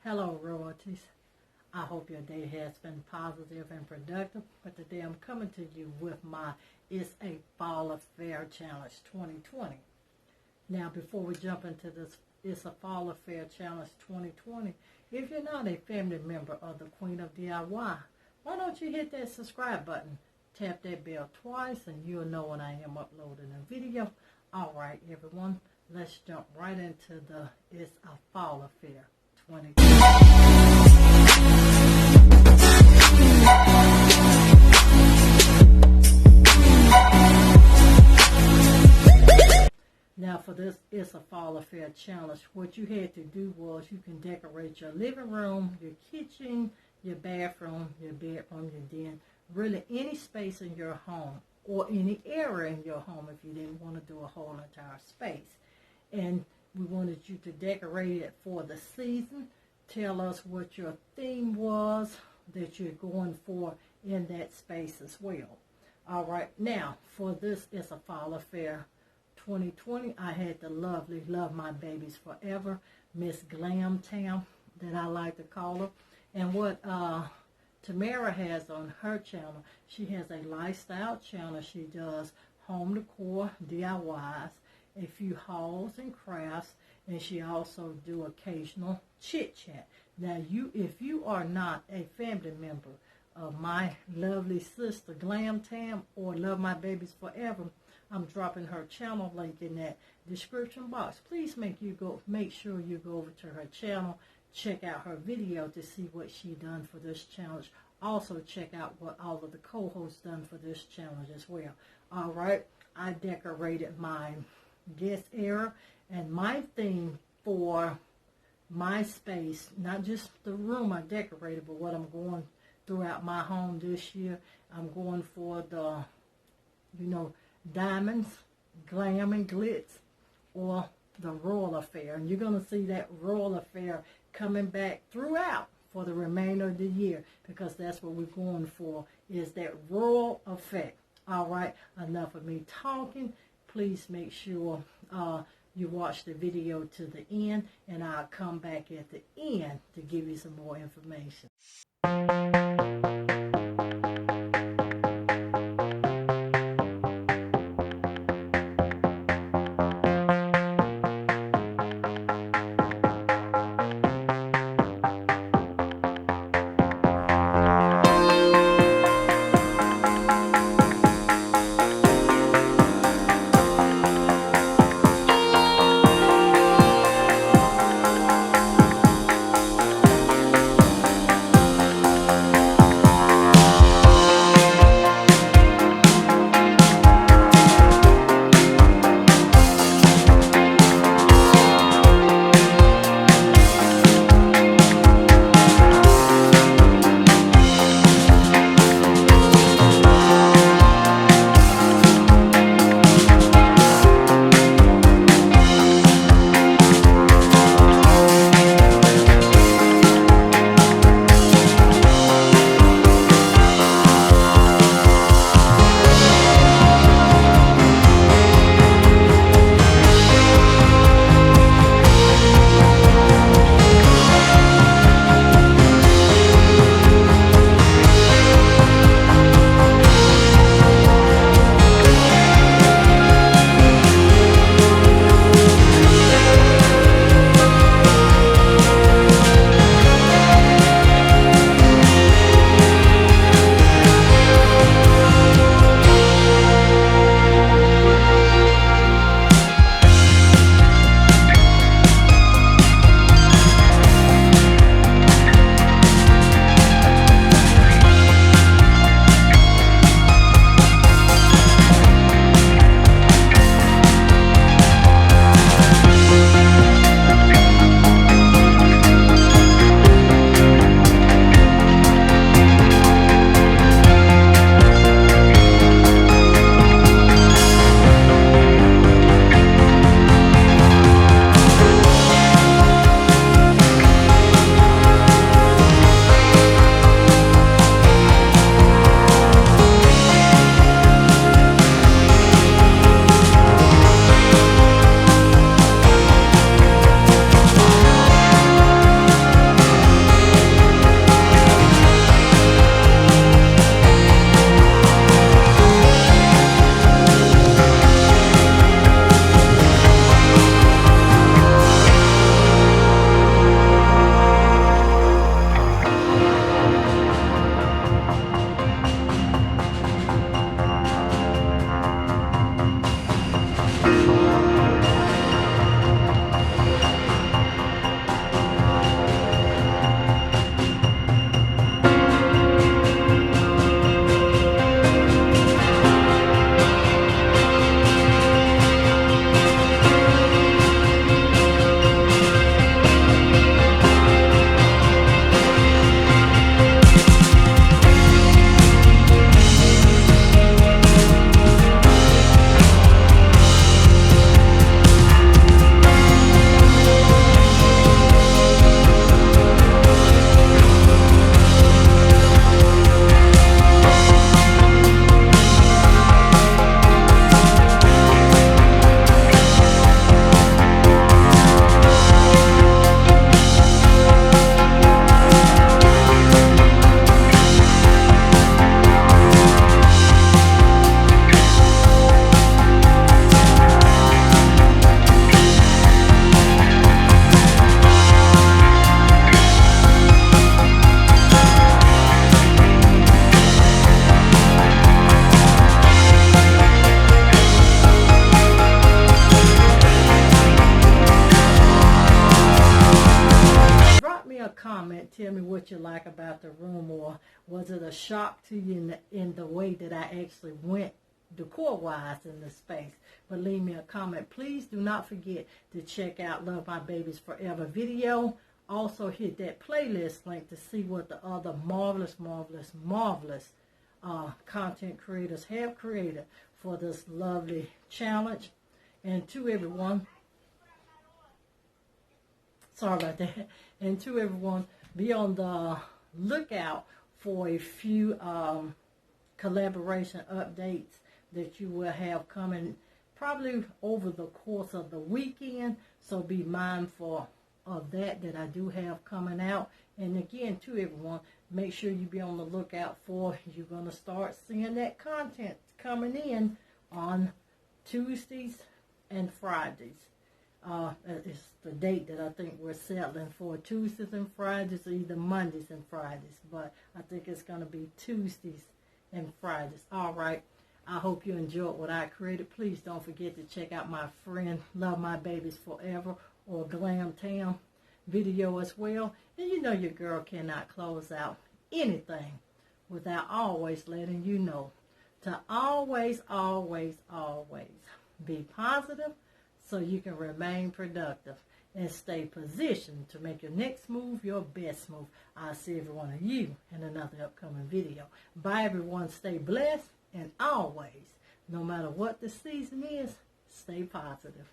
Hello, Royalties. I hope your day has been positive and productive, but today I'm coming to you with my It's a Fall Affair Challenge 2020. Now, before we jump into this It's a Fall Affair Challenge 2020, if you're not a family member of the Queen of DIY, why don't you hit that subscribe button, tap that bell twice, and you'll know when I am uploading a video. All right, everyone, let's jump right into the It's a Fall Affair 2020. Now for this It's a Fall Affair Challenge, what you had to do was you can decorate your living room, your kitchen, your bathroom, your bedroom, your den, really any space in your home or any area in your home if you didn't want to do a whole entire space. And we wanted you to decorate it for the season. Tell us what your theme was that you're going for in that space as well. All right, now for this It's a Fall Affair 2020, I had the lovely Lovemybabiesforever, Miss Glam Tam, that I like to call her. And what Tamera has on her channel, she has a lifestyle channel. She does home decor, DIYs, a few hauls and crafts, and she also do occasional chit chat. Now, if you are not a family member of my lovely sister Glam Tam or Lovemybabiesforever, I'm dropping her channel link in that description box. Please make sure you go over to her channel, check out her video to see what she done for this challenge. Also check out what all of the co-hosts done for this challenge as well. All right, I decorated my guest area and my theme for my space, not just the room I decorated, but what I'm going throughout my home this year. I'm going for the, diamonds, glam and glitz, or the Royal Affair. And you're going to see that Royal Affair coming back throughout for the remainder of the year, because that's what we're going for, is that Royal effect. All right, enough of me talking. Please make sure you watch the video to the end, and I'll come back at the end to give you some more information. a comment. Tell me what you like about the room, or was it a shock to you in the way that I actually went decor-wise in the space? But leave me a comment. Please do not forget to check out Love My Babies Forever video. Also hit that playlist link to see what the other marvelous content creators have created for this lovely challenge. And to everyone, sorry about that. And to everyone, be on the lookout for a few collaboration updates that you will have coming probably over the course of the weekend. So be mindful of that I do have coming out. And again, to everyone, make sure you be on the lookout for, you're going to start seeing that content coming in on Tuesdays and Fridays. It's the date that I think we're settling for. Tuesdays and Fridays, or either Mondays and Fridays. But I think it's going to be Tuesdays and Fridays. All right. I hope you enjoyed what I created. Please don't forget to check out my friend Love My Babies Forever or Glam Tam video as well. And you know your girl cannot close out anything without always letting you know to always be positive so you can remain productive and stay positioned to make your next move your best move. I'll see every one of you in another upcoming video. Bye everyone. Stay blessed, and always, no matter what the season is, stay positive.